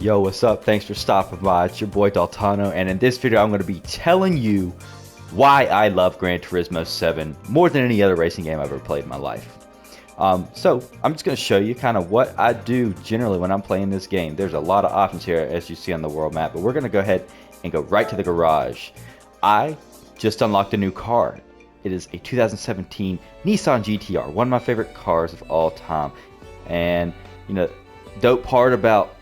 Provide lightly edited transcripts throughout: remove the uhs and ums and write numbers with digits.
Yo, what's up? Thanks for stopping by. It's your boy Daltono, and in this video I'm going to be telling you why I love Gran Turismo 7 more than any other racing game I've ever played in my life. So I'm just going to show you kind of what I do generally when I'm playing this game. There's a lot of options here as you see on the world map, but we're going to go ahead and go right to the garage. I just unlocked a new car. It is a 2017 Nissan GTR, one of my favorite cars of all time. And you know, dope part about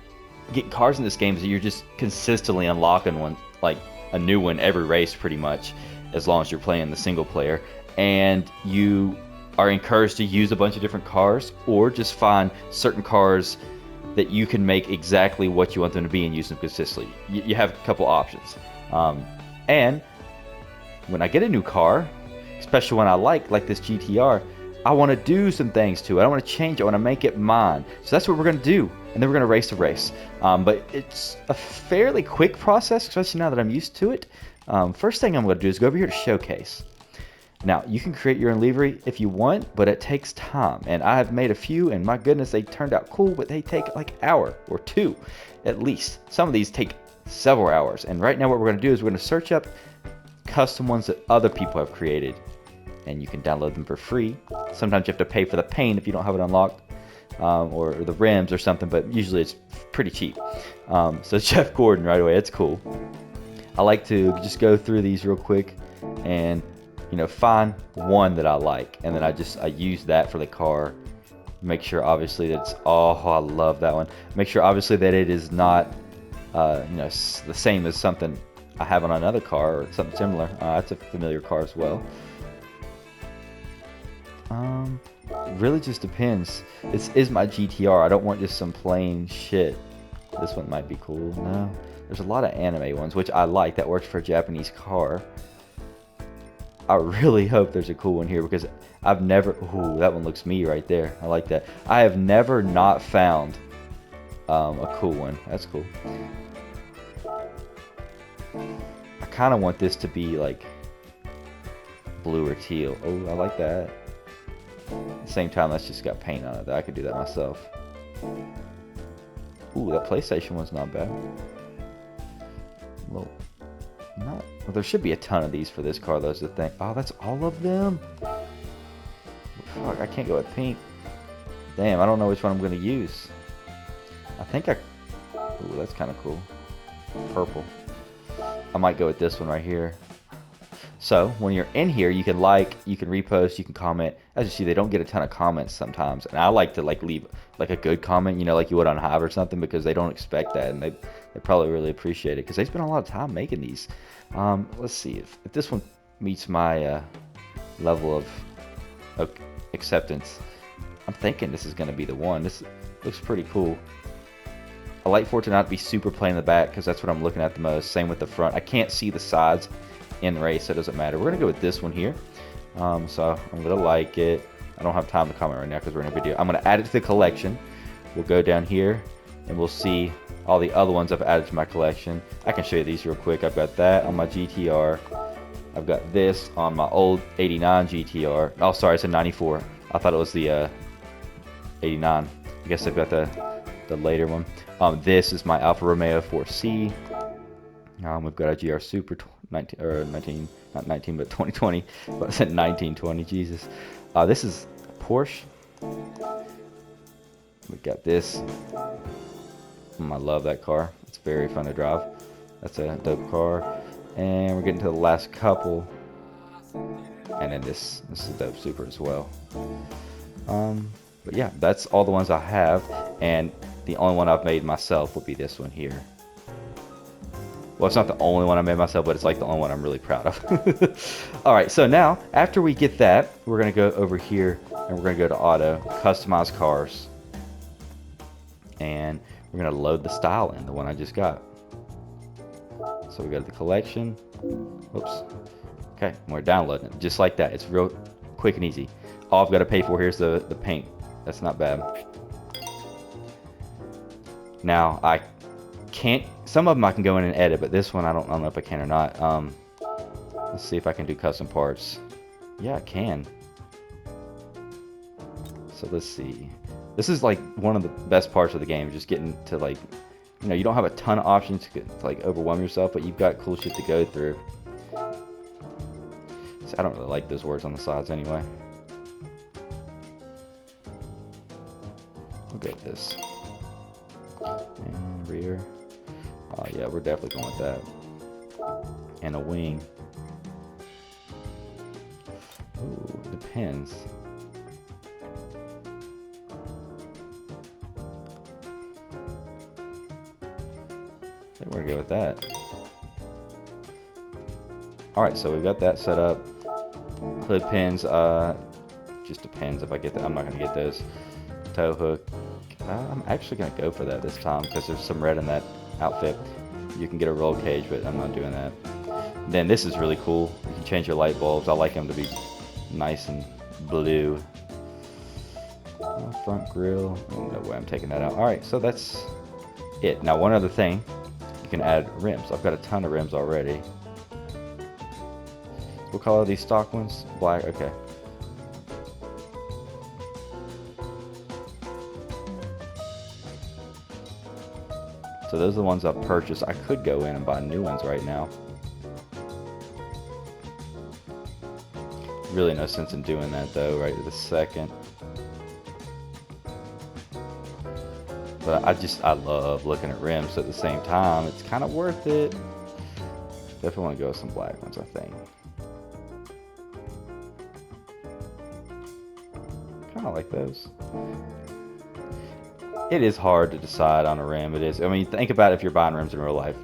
getting cars in this game is that you're just consistently unlocking one, like a new one every race pretty much, as long as you're playing the single player. And you are encouraged to use a bunch of different cars, or just find certain cars that you can make exactly what you want them to be and use them consistently. You have a couple options. And when I get a new car, especially one I like this GTR, I want to do some things to it. I want to change it. I want to make it mine. So that's what we're going to do. And then we're going to race the race. But it's a fairly quick process, especially now that I'm used to it. First thing I'm going to do is go over here to Showcase. Now, you can create your own livery if you want, but it takes time. And I have made a few, and my goodness, they turned out cool, but they take like an hour or two at least. Some of these take several hours. And right now what we're going to do is we're going to search up custom ones that other people have created. And you can download them for free. Sometimes you have to pay for the paint if you don't have it unlocked, or the rims or something, but usually it's pretty cheap. So Jeff Gordon right away, that's cool. I like to just go through these real quick and find one that I like, and then I use that for the car. Make sure obviously that's I love that one. Make sure obviously that it is not the same as something I have on another car or something similar. That's a familiar car as well. It really just depends. This is my GTR. I don't want just some plain shit. This one might be cool. No, there's a lot of anime ones, which I like. That works for a Japanese car. I really hope there's a cool one here, because I've never... Ooh, that one looks me right there. I like that. I have never not found a cool one. That's cool. I kind of want this to be like blue or teal. Oh, I like that. At the same time, that's just got paint on it. I could do that myself. Ooh, that PlayStation one's not bad. Well, there should be a ton of these for this car, though, is the thing. Oh, that's all of them? Fuck, I can't go with pink. Damn, I don't know which one I'm going to use. I think Ooh, that's kind of cool. Purple. I might go with this one right here. So when you're in here, you can you can repost, you can comment. As you see, they don't get a ton of comments sometimes, and I like to leave like a good comment, like you would on Hive or something, because they don't expect that, and they probably really appreciate it, because they spend a lot of time making these. Let's see if this one meets my level of acceptance. I'm thinking this is going to be the one. This looks pretty cool. I like for it to not be super plain in the back, because that's what I'm looking at the most. Same with the front. I can't see the sides in race, so it doesn't matter. We're gonna go with this one here. So I'm gonna like it. I don't have time to comment right now because we're in a video. I'm gonna add it to the collection. We'll go down here and we'll see all the other ones I've added to my collection. I can show you these real quick. I've got that on my GTR. I've got this on my old 89 GTR. Oh, sorry, it's a 94. I thought it was the 89. I guess I've got the later one. This is my Alfa Romeo 4C. We've got a GR Super 2020. But I said 1920. Jesus. This is a Porsche. We got this. I love that car. It's very fun to drive. That's a dope car. And we're getting to the last couple. And then this is a dope Super as well. But yeah, that's all the ones I have. And the only one I've made myself will be this one here. Well, it's not the only one I made myself, but it's like the only one I'm really proud of. Alright, so now, after we get that, we're going to go over here, and we're going to go to Auto, Customize Cars. And we're going to load the style in, the one I just got. So we go to the collection. Whoops. Okay, and we're downloading it, just like that. It's real quick and easy. All I've got to pay for here is the paint. That's not bad. Now, I can't... Some of them I can go in and edit, but this one I don't know if I can or not. Let's see if I can do custom parts. Yeah, I can. So let's see. This is like one of the best parts of the game, just getting to like You know, you don't have a ton of options to like overwhelm yourself, but you've got cool shit to go through. So I don't really like those words on the sides anyway. We'll go with this. And rear. Oh yeah, we're definitely going with that. And a wing. Ooh, depends. I think we're gonna go with that. Alright, so we've got that set up. Hood pins, just depends if I get that. I'm not gonna get those. Tow hook. I'm actually gonna go for that this time because there's some red in that outfit. You can get a roll cage, but I'm not doing that. Then this is really cool. You can change your light bulbs. I like them to be nice and blue. Front grille. No way I'm taking that out. Alright, so that's it. Now one other thing. You can add rims. I've got a ton of rims already. What color are these stock ones? Black? Okay. So those are the ones I've purchased. I could go in and buy new ones right now. Really no sense in doing that though, right this second. But I love looking at rims, so at the same time, it's kind of worth it. Definitely want to go with some black ones, I think. Kind of like those. It is hard to decide on a rim. It is. I mean, think about it if you're buying rims in real life.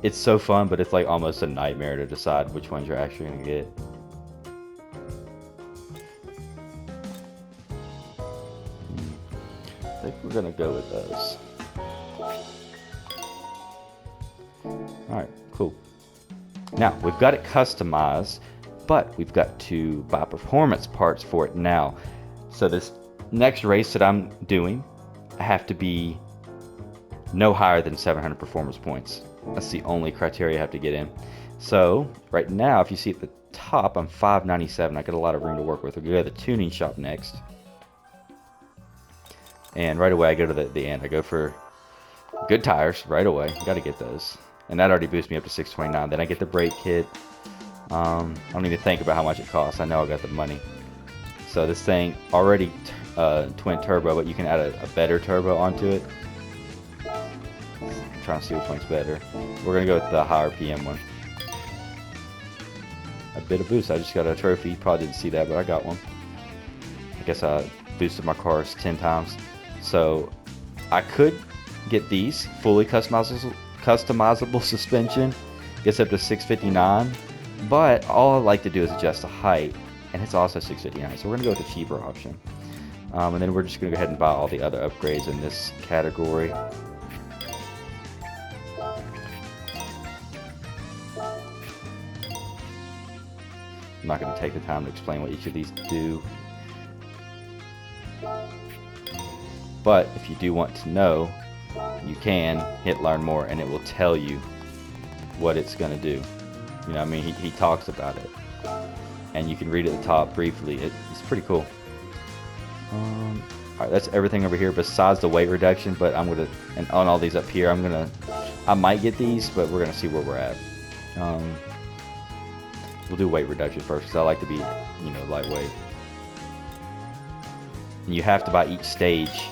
It's so fun, but it's like almost a nightmare to decide which ones you're actually going to get. I think we're going to go with those. Alright, cool. Now, we've got it customized, but we've got to buy performance parts for it now. So this next race that I'm doing, I have to be no higher than 700 performance points. That's the only criteria I have to get in. So right now, if you see at the top, I'm 597. I got a lot of room to work with. We'll go to the tuning shop next. And right away, I go to the end. I go for good tires right away. Got to get those. And that already boosts me up to 629. Then I get the brake kit. I don't even think about how much it costs. I know I got the money. So this thing already twin turbo, but you can add a better turbo onto it. I'm trying to see which one's better. We're gonna go with the higher PM one. A bit of boost. I just got a trophy. Probably didn't see that, but I got one. I guess I boosted my cars 10 times. So I could get these fully customizable suspension. Gets up to 659, but all I like to do is adjust the height, and it's also 659. So we're gonna go with the cheaper option. And then we're just going to go ahead and buy all the other upgrades in this category. I'm not going to take the time to explain what each of these do. But if you do want to know, you can hit learn more and it will tell you what it's going to do. You know what I mean? He talks about it. And you can read at the top briefly. It's pretty cool. Alright, that's everything over here besides the weight reduction, but I'm gonna, and on all these up here, I might get these, but we're gonna see where we're at. We'll do weight reduction first, because I like to be, you know, lightweight. And you have to buy each stage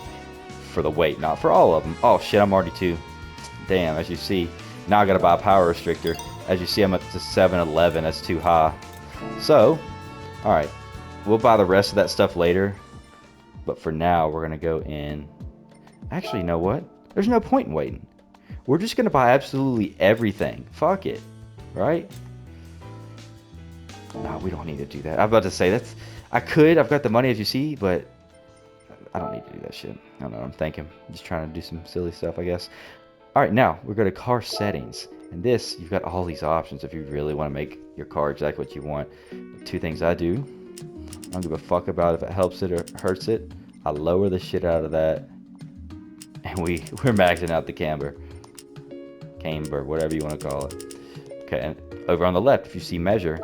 for the weight, not for all of them. Oh shit, I'm already too. Damn, as you see, now I gotta buy a power restrictor. As you see, I'm at the 711, that's too high. So, alright, we'll buy the rest of that stuff later. But for now, we're going to go in. Actually, you know what? There's no point in waiting. We're just going to buy absolutely everything. Fuck it. Right? No, we don't need to do that. I'm about to say, I could. I've got the money, as you see, but I don't need to do that shit. I don't know what I'm thinking. I'm just trying to do some silly stuff, I guess. Alright, now, we're going to car settings. And this, you've got all these options if you really want to make your car exactly what you want. The two things I do. I don't give a fuck about if it helps it or hurts it. I lower the shit out of that, and we're maxing out the camber, whatever you want to call it. Okay, and over on the left, if you see measure,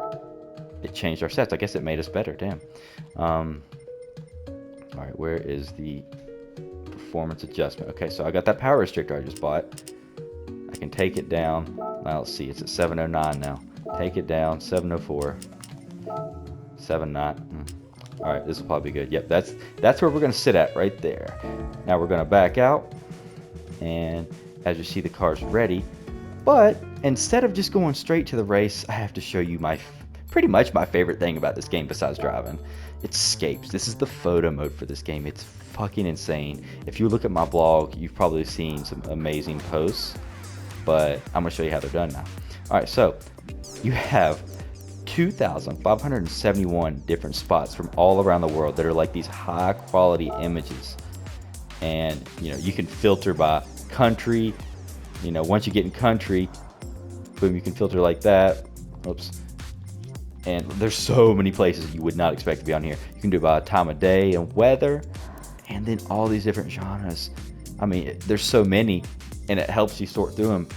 it changed our sets. I guess it made us better. Damn. All right, where is the performance adjustment. Okay, so I got that power restrictor I just bought. I can take it down. Now let's see, it's at 709 now. Take it down, 704, 79. All right, this will probably be good. Yep, that's where we're gonna sit at right there. Now we're gonna back out, and as you see, the car's ready. But instead of just going straight to the race, I have to show you pretty much my favorite thing about this game besides driving. It's Scapes. This is the photo mode for this game. It's fucking insane. If you look at my blog, you've probably seen some amazing posts, but I'm gonna show you how they're done now. All right, so you have 2,571 different spots from all around the world that are like these high quality images. And you can filter by country. Once you get in country, boom, you can filter like that. Oops. And there's so many places you would not expect to be on here. You can do it by time of day and weather, and then all these different genres. I mean, there's so many, and it helps you sort through them.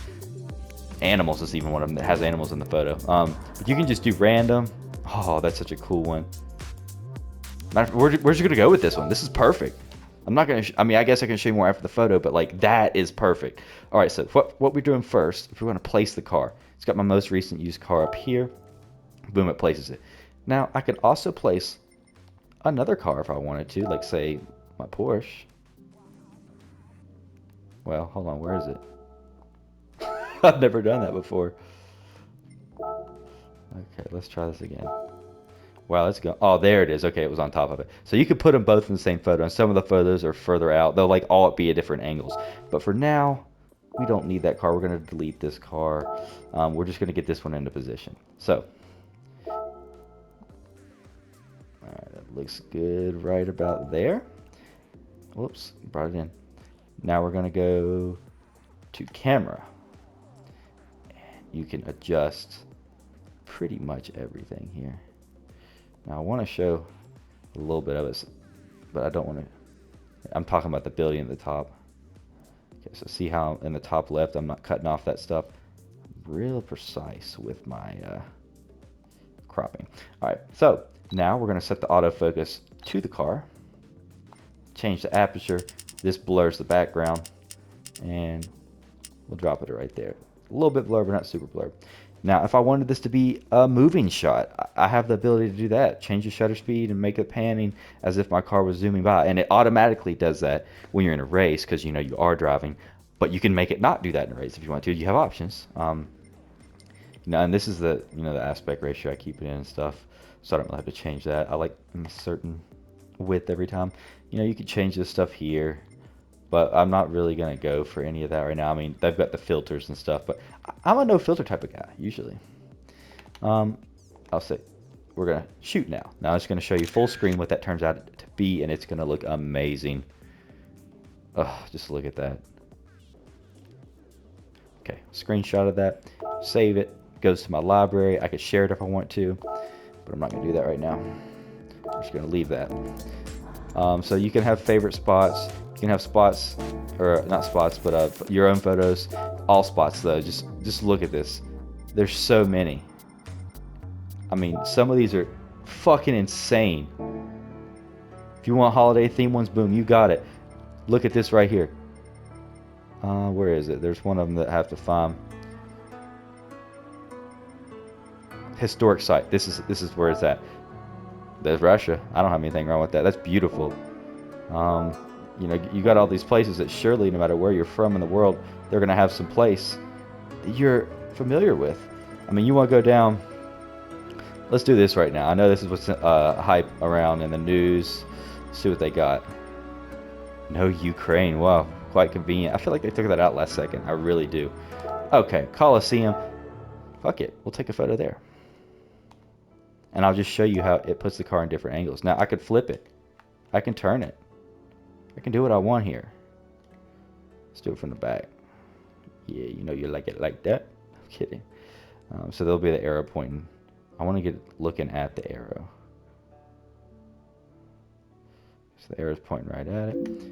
Animals is even one of them that has animals in the photo. But you can just do random. Oh, that's such a cool one. Where's you gonna go with this one? This is perfect. I'm not gonna. I mean, I guess I can show you more after the photo, but like that is perfect. All right, so what we're doing first, if we're gonna place the car, it's got my most recent used car up here. Boom, it places it. Now I could also place another car if I wanted to, like say my Porsche. Well, hold on, where is it? I've never done that before. Okay, let's try this again. Wow, let's go. Oh, there it is. Okay, it was on top of it. So you could put them both in the same photo, and some of the photos are further out. They'll like all be at different angles. But for now, we don't need that car. We're going to delete this car. We're just going to get this one into position. So, all right, that looks good right about there. Whoops, brought it in. Now we're going to go to camera. You can adjust pretty much everything here. Now I want to show a little bit of it, but I don't want to. I'm talking about the building at the top. Okay, so see how in the top left I'm not cutting off that stuff. Real precise with my cropping. All right, so now we're going to set the autofocus to the car. Change the aperture. This blurs the background, and we'll drop it right there. A little bit blurred, but not super blurred. Now, if I wanted this to be a moving shot, I have the ability to do that. Change the shutter speed and make it panning as if my car was zooming by. And it automatically does that when you're in a race because, you are driving. But you can make it not do that in a race if you want to. You have options. And this is the, the aspect ratio. I keep it in and stuff. So I don't really have to change that. I like a certain width every time. You can change this stuff here. But I'm not really going to go for any of that right now. I mean, they've got the filters and stuff, but I'm a no filter type of guy, usually. I'll say, we're going to shoot now. Now I'm just going to show you full screen what that turns out to be, and it's going to look amazing. Oh, just look at that. Okay, screenshot of that. Save it. Goes to my library. I could share it if I want to, but I'm not going to do that right now. I'm just going to leave that. So you can have favorite spots. You can have spots, or not spots, but your own photos. All spots though. Just look at this. There's so many. I mean, some of these are fucking insane. If you want holiday theme ones, boom, you got it. Look at this right here. Where is it? There's one of them that I have to find. Historic site. This is where it's at. There's Russia. I don't have anything wrong with that. That's beautiful. You got all these places that surely, no matter where you're from in the world, they're going to have some place that you're familiar with. I mean, you want to go down. Let's do this right now. I know this is what's hype around in the news. Let's see what they got. No Ukraine. Wow, quite convenient. I feel like they took that out last second. I really do. Okay, Coliseum. Fuck it. We'll take a photo there. And I'll just show you how it puts the car in different angles. Now, I could flip it. I can turn it. I can do what I want here. Let's do it from the back. Yeah, you like it like that. I'm kidding. So there'll be the arrow pointing. I want to get looking at the arrow. So the arrow's pointing right at it.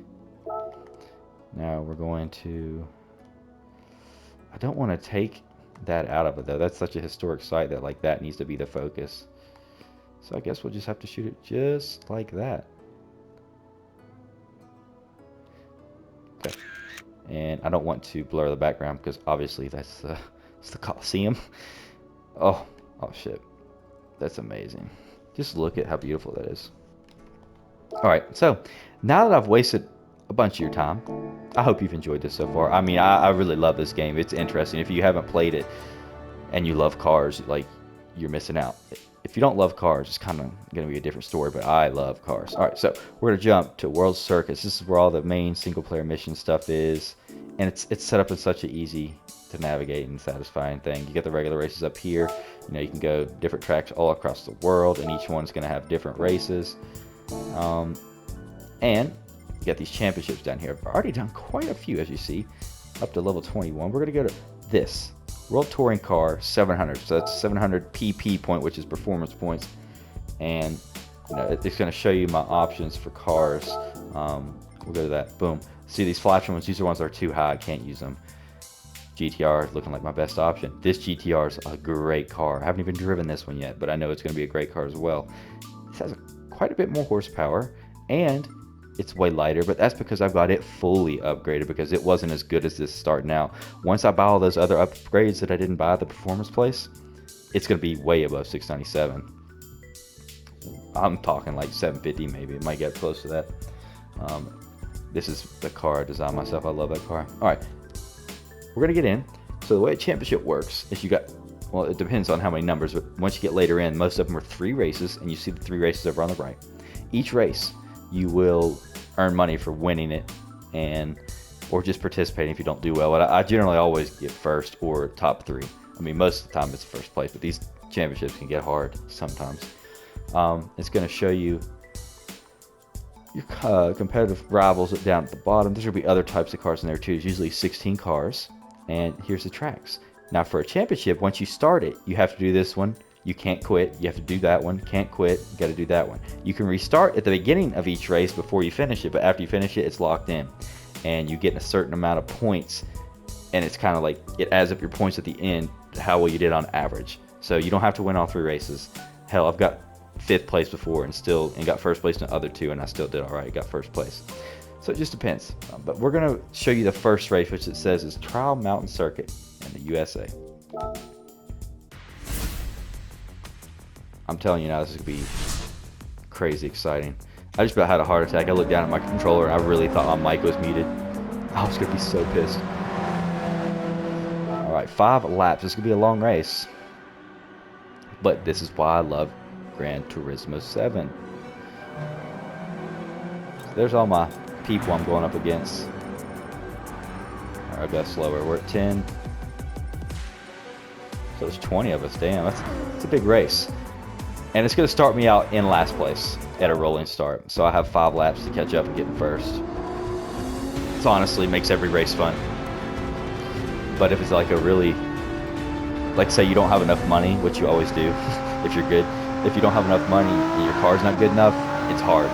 Now we're going to... I don't want to take that out of it though. That's such a historic site that like that needs to be the focus. So I guess we'll just have to shoot it just like that. Okay. And I don't want to blur the background because obviously it's the Coliseum. Oh shit. That's amazing. Just look at how beautiful that is. Alright, so now that I've wasted a bunch of your time, I hope you've enjoyed this so far. I mean, I really love this game. It's interesting. If you haven't played it and you love cars, like, you're missing out. If you don't love cars, it's kind of going to be a different story, but I love cars. Alright, so we're going to jump to World Circus. This is where all the main single-player mission stuff is, and it's set up in such an easy to navigate and satisfying thing. You get the regular races up here. You know, you can go different tracks all across the world, and each one's going to have different races. And you got these championships down here. I've already done quite a few, as you see, up to level 21. We're going to go to this World Touring Car 700. So that's 700 PP point, which is performance points. And you know, it's going to show you my options for cars. We'll go to that. Boom. See these flashing ones? These are ones that are too high. I can't use them. GTR looking like my best option. This GTR is a great car. I haven't even driven this one yet, but I know it's going to be a great car as well. This has quite a bit more horsepower, and it's way lighter, but that's because I've got it fully upgraded because it wasn't as good as this starting out. Once I buy all those other upgrades that I didn't buy at the performance place, it's going to be way above 697. I'm talking like 750 maybe. It might get close to that. This is the car I designed myself. I love that car. All right. We're going to get in. So the way a championship works is you got, well, it depends on how many numbers, but once you get later in, most of them are 3 races, and you see the 3 races over on the right. Each race, you will earn money for winning it, or just participating if you don't do well. But I generally always get first or top 3. I mean, most of the time it's first place, but these championships can get hard sometimes. It's going to show you your competitive rivals down at the bottom. There's going to be other types of cars in there too. There's usually 16 cars. And here's the tracks. Now for a championship, once you start it, you have to do this one. You can't quit. You have to do that one. Can't quit. You got to do that one. You can restart at the beginning of each race before you finish it, but after you finish it, it's locked in. And you get a certain amount of points, and it's kind of like it adds up your points at the end to how well you did on average. So you don't have to win all 3 races. Hell, I've got 5th place before and got first place in the other 2, and I still did all right. Got first place. So it just depends. But we're going to show you the first race, which it says is Trial Mountain Circuit in the USA. I'm telling you now, this is going to be crazy exciting. I just about had a heart attack. I looked down at my controller, and I really thought my mic was muted. I was going to be so pissed. All right, 5 laps. This is going to be a long race. But this is why I love Gran Turismo 7. So there's all my people I'm going up against. Alright, I've got slower. We're at 10. So there's 20 of us. Damn, that's a big race. And it's going to start me out in last place at a rolling start. So I have 5 laps to catch up and get in first. This honestly makes every race fun. But if it's like a really, like say you don't have enough money, which you always do if you're good. If you don't have enough money and your car's not good enough, it's hard.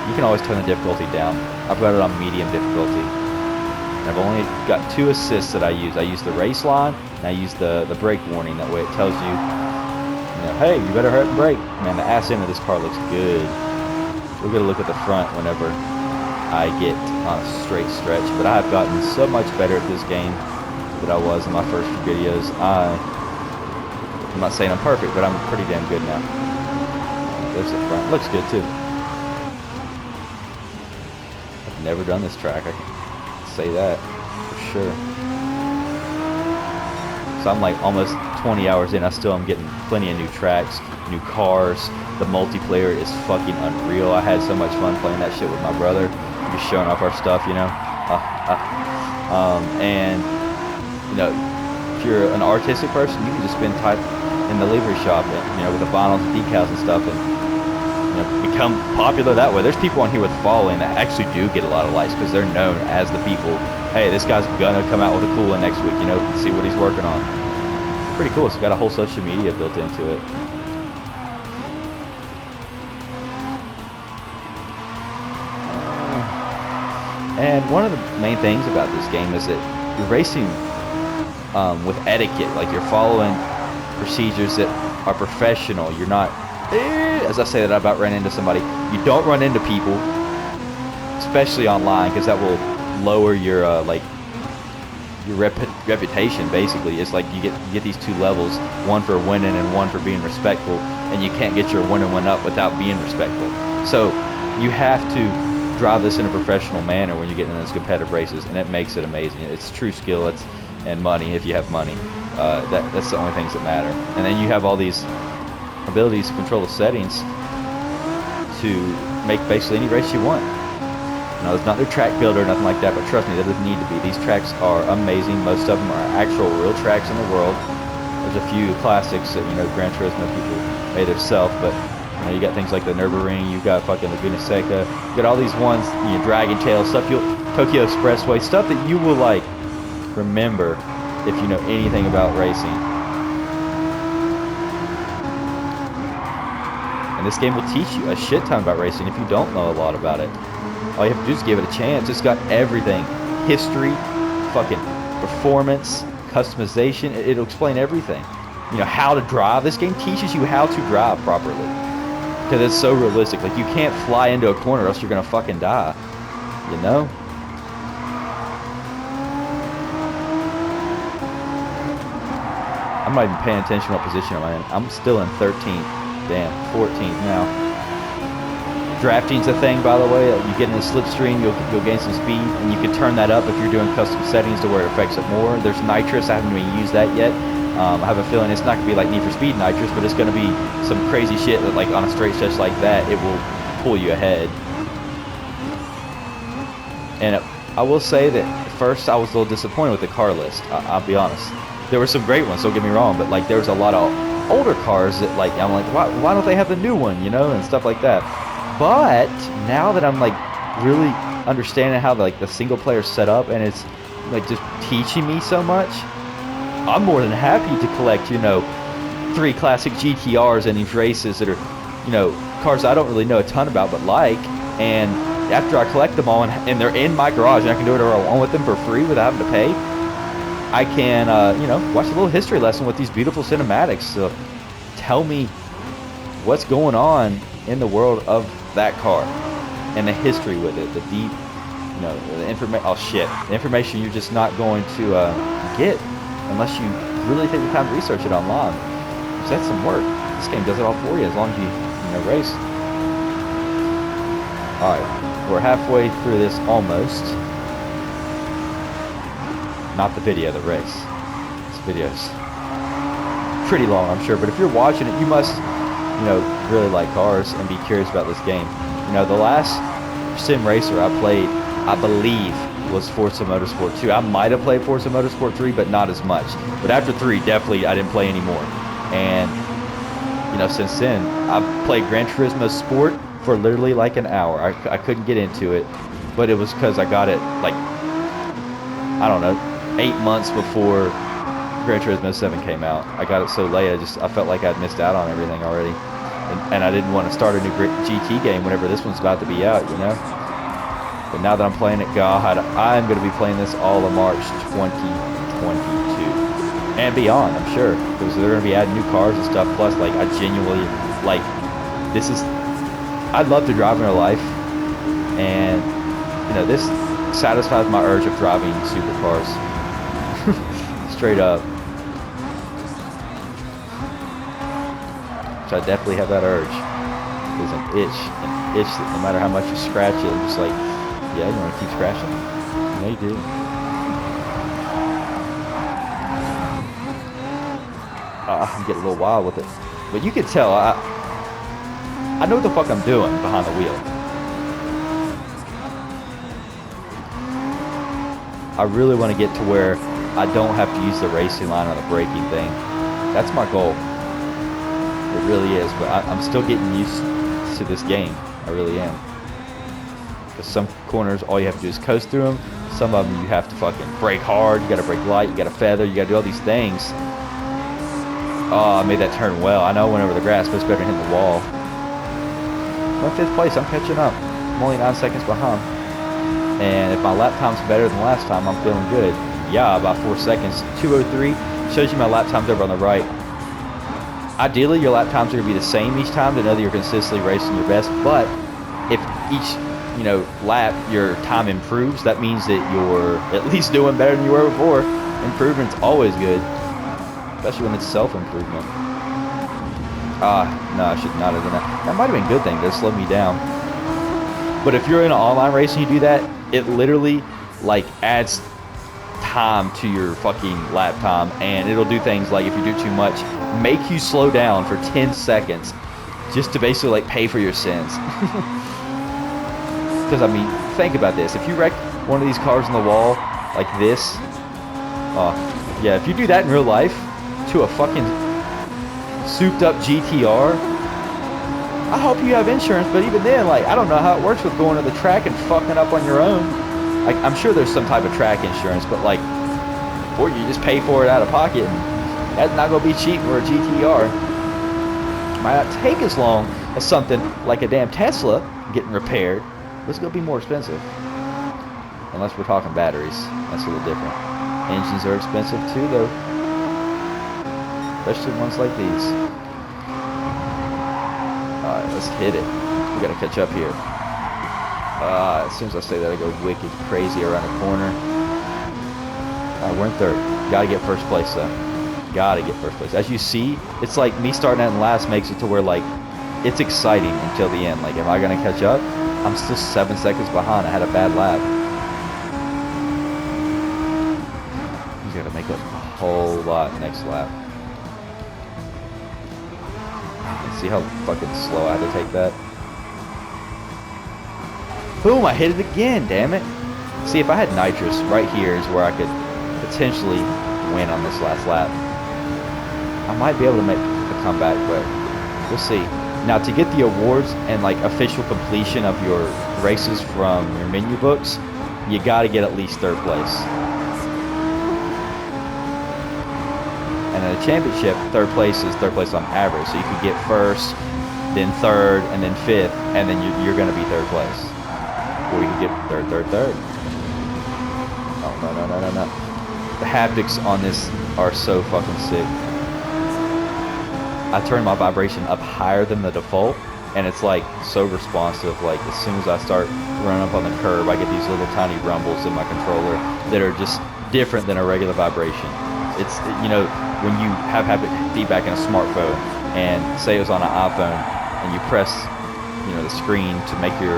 You can always turn the difficulty down. I've got it on medium difficulty. And I've only got 2 assists that I use. I use the race line, and I use the brake warning. That way it tells you, hey, you better hurry and brake. Man, the ass end of this car looks good. We'll get a look at the front whenever I get on a straight stretch. But I have gotten so much better at this game than I was in my first few videos. I'm not saying I'm perfect, but I'm pretty damn good now. There's the front. Looks good too. I've never done this track. I can say that for sure. So I'm like almost 20 hours in. I still am getting plenty of new tracks, new cars. The multiplayer is fucking unreal. I had so much fun playing that shit with my brother. Just showing off our stuff, you know. And you know, if you're an artistic person, you can just spend time in the livery shop, and, you know, with the vinyls and decals and stuff, and you know, become popular that way. There's people on here with following that actually do get a lot of likes because they're known as the people. Hey, this guy's gonna come out with a cool one next week, you know, see what he's working on. Pretty cool. It's got a whole social media built into it. And one of the main things about this game is that you're racing with etiquette. Like, you're following procedures that are professional. You're not, as I say that I about ran into somebody, you don't run into people, especially online, because that will lower your like your reputation. Basically, it's like you get these two levels, one for winning and one for being respectful, and you can't get your winning one up without being respectful. So you have to drive this in a professional manner when you get in those competitive races, and it makes it amazing. It's true skill, and money if you have money. That's the only things that matter. And then you have all these abilities to control the settings to make basically any race you want. Now, it's not their track builder or nothing like that, but trust me, that doesn't need to be. These tracks are amazing. Most of them are actual real tracks in the world. There's a few classics that, you know, Gran Turismo people made themselves, but you know, you got things like the Nürburgring, you got fucking Laguna Seca, you got all these ones, you know, Dragon Tail stuff, Tokyo Expressway, stuff that you will like remember if you know anything about racing. And this game will teach you a shit ton about racing if you don't know a lot about it. All you have to do is give it a chance. It's got everything. History, fucking performance, customization. It'll explain everything. You know, how to drive. This game teaches you how to drive properly. Because it's so realistic. Like, you can't fly into a corner or else you're going to fucking die. You know? I'm not even paying attention to what position I'm in. I'm still in 13th. Damn, 14th now. Drafting's a thing, by the way. You get in the slipstream, you'll gain some speed, and you can turn that up if you're doing custom settings to where it affects it more. There's nitrous. I haven't even used that yet. I have a feeling it's not going to be like Need for Speed nitrous, but it's going to be some crazy shit that, like, on a straight stretch like that, it will pull you ahead. And I will say that at first I was a little disappointed with the car list. I'll be honest. There were some great ones, don't get me wrong, but like there was a lot of older cars that, like, I'm like, why don't they have the new one, you know, and stuff like that. But now that I'm like really understanding how like the single player set up, and it's like just teaching me so much, I'm more than happy to collect, you know, 3 classic GTRs in these races that are, you know, cars I don't really know a ton about but like. And after I collect them all and they're in my garage and I can do whatever I want with them for free without having to pay, I can, you know, watch a little history lesson with these beautiful cinematics. So tell me what's going on in the world of that car and the history with it, the deep, you know, the information. Oh shit, the information you're just not going to get unless you really take the time to research it online. So that's some work. This game does it all for you as long as you know, race. All right, we're halfway through this almost. Not the video, the race. This video's pretty long, I'm sure, but if you're watching it, you must, you know, really like cars and be curious about this game. You know, the last sim racer I played, I believe, was Forza Motorsport 2. I might have played Forza Motorsport 3, but not as much. But after 3, definitely I didn't play anymore. And, you know, since then, I've played Gran Turismo Sport for literally like an hour. I couldn't get into it, but it was because I got it, like, I don't know, 8 months before Gran Turismo 7 came out. I got it so late, I felt like I'd missed out on everything already. And I didn't want to start a new GT game whenever this one's about to be out, you know? But now that I'm playing it, God, I'm going to be playing this all of March 2022. And beyond, I'm sure. Because they're going to be adding new cars and stuff. Plus, like, I genuinely, like, this is... I'd love to drive in real life. And, you know, this satisfies my urge of driving supercars. Straight up. So I definitely have that urge. There's an itch that no matter how much you scratch it, I'm just like, yeah, you want to keep scratching? Yeah, you do. I'm getting a little wild with it. But you can tell, I know what the fuck I'm doing behind the wheel. I really want to get to where I don't have to use the racing line or the braking thing. That's my goal. It really is, but I'm still getting used to this game. I really am. Because some corners, all you have to do is coast through them. Some of them you have to fucking brake hard. You got to brake light. You got to feather. You got to do all these things. Oh, I made that turn well. I know I went over the grass, but it's better than hitting the wall. I'm in 5th place. I'm catching up. I'm only 9 seconds behind. And if my lap time's better than last time, I'm feeling good. Yeah, about 4 seconds. 2:03 shows you my lap times over on the right. Ideally, your lap times are going to be the same each time to know that you're consistently racing your best. But if each you know, lap, your time improves. That means that you're at least doing better than you were before. Improvement's always good, especially when it's self-improvement. No, I should not have done that. That might have been a good thing. That slowed me down. But if you're in an online race and you do that, it literally, like, adds time to your fucking lap time, and it'll do things like, if you do too much, make you slow down for 10 seconds just to basically, like, pay for your sins. Because, I mean, think about this. If you wreck one of these cars in the wall like this, yeah, if you do that in real life to a fucking souped up GTR, I hope you have insurance, but even then, like, I don't know how it works with going to the track and fucking up on your own. Like, I'm sure there's some type of track insurance, but, like, or you just pay for it out of pocket, and that's not going to be cheap for a GTR. Might not take as long as something like a damn Tesla getting repaired, but it's going to be more expensive. Unless we're talking batteries. That's a little different. Engines are expensive too, though. Especially ones like these. Alright, let's hit it. We gotta catch up here. As soon as I say that, I go wicked crazy around the corner. Alright, we're in third. Gotta get first place, though. Gotta get first place. As you see, it's like me starting out in last makes it to where, like, it's exciting until the end. Like, am I gonna catch up? I'm still 7 seconds behind. I had a bad lap. You gotta make up a whole lot next lap. See how fucking slow I had to take that? Boom, I hit it again, damn it. See, if I had nitrous, right here is where I could potentially win on this last lap. I might be able to make a comeback, but we'll see. Now, to get the awards and, like, official completion of your races from your menu books, you gotta get at least third place. And in a championship, third place is third place on average. So you could get first, then third, and then fifth, and then you're going to be third place. Or you can get third. Oh, no. The haptics on this are so fucking sick. I turn my vibration up higher than the default, and it's, like, so responsive. Like, as soon as I start running up on the curb, I get these little tiny rumbles in my controller that are just different than a regular vibration. It's, you know, when you have haptic feedback in a smartphone, and say it was on an iPhone, and you press, you know, the screen to make your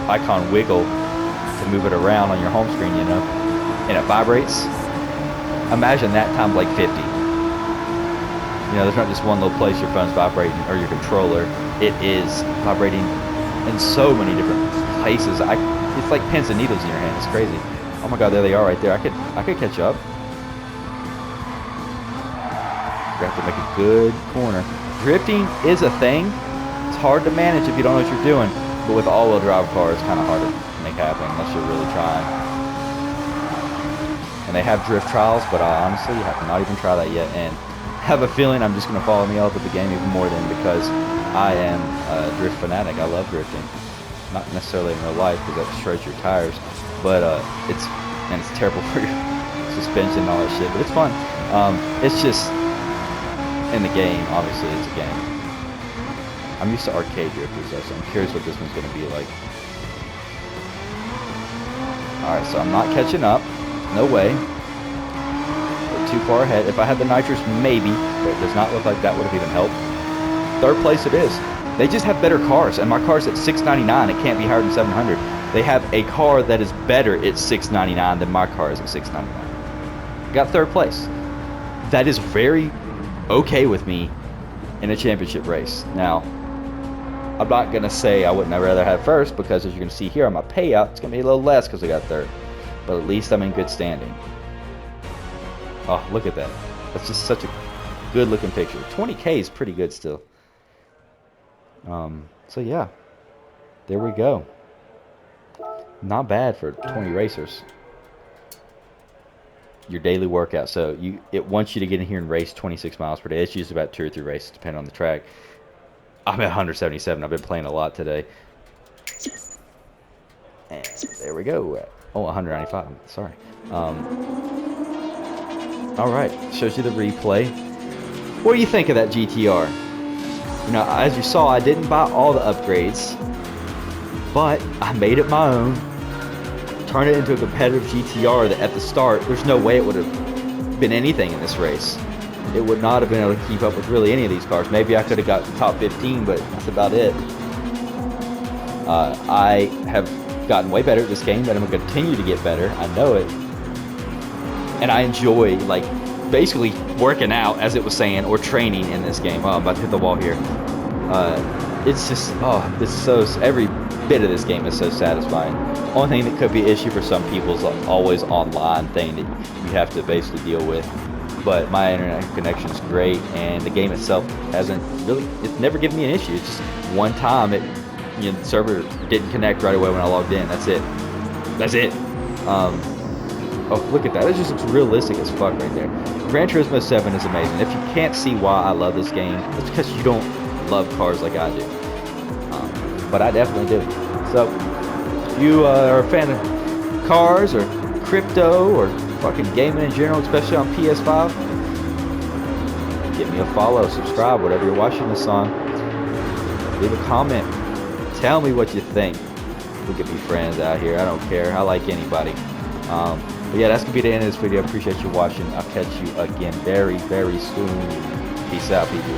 icon wiggle to move it around on your home screen, you know, and it vibrates. Imagine that times like 50. You know, there's not just one little place your phone's vibrating, or your controller. It is vibrating in so many different places. It's like pins and needles in your hand. It's crazy. Oh my God, there they are right there. I could catch up. You have to make a good corner. Drifting is a thing. It's hard to manage if you don't know what you're doing. But with all-wheel drive car, it's kind of hard to make happen unless you're really trying. And they have drift trials, but I honestly have not even tried that yet. And have a feeling I'm just going to fall in love with the game even more than, because I am a drift fanatic. I love drifting. Not necessarily in real life, because that destroys your tires. But it's terrible for your suspension and all that shit. But it's fun. It's just... in the game, obviously, it's a game. I'm used to arcade drifters, though, so I'm curious what this one's going to be like. Alright, so I'm not catching up. No way. We're too far ahead. If I had the nitrous, maybe, but it does not look like that would have even helped. Third place it is. They just have better cars, and my car's at $699. It can't be higher than $700. They have a car that is better at $699 than my car is at $699. Got third place. That is very... okay with me in a championship race. Now, I'm not going to say I wouldn't rather have first, because as you're going to see here on my payout, it's going to be a little less because I got third. But at least I'm in good standing. Oh, look at that. That's just such a good looking picture. 20K is pretty good still. So yeah, there we go. Not bad for 20 racers. Your daily workout. So it wants you to get in here and race 26 miles per day. It's usually about 2 or 3 races depending on the track. I'm at 177. I've been playing a lot today. And there we go. Oh, 195. Sorry. All right. Shows you the replay. What do you think of that GTR? You know, as you saw, I didn't buy all the upgrades. but I made it my own, turned it into a competitive GTR that at the start, there's no way it would have been anything in this race. It would not have been able to keep up with really any of these cars. Maybe I could have got the top 15, but that's about it. I have gotten way better at this game, and I'm going to continue to get better. I know it. And I enjoy, like, basically working out, as it was saying, or training in this game. Oh, I'm about to hit the wall here. It's just, it's so, every bit of this game is so satisfying. Only thing that could be an issue for some people is always online thing that you have to basically deal with. But my internet connection is great, and the game itself hasn't really, it's never given me an issue. It's just one time the server didn't connect right away when I logged in. That's it. That's it. Oh, look at that. It just looks realistic as fuck right there. Gran Turismo 7 is amazing. If you can't see why I love this game, it's because you don't love cars like I do. But I definitely do. So, if you are a fan of cars or crypto or fucking gaming in general, especially on PS5, give me a follow, subscribe, whatever you're watching this on. Leave a comment. Tell me what you think. We could be friends out here. I don't care. I like anybody. But yeah, that's going to be the end of this video. I appreciate you watching. I'll catch you again very, very soon. Peace out, people.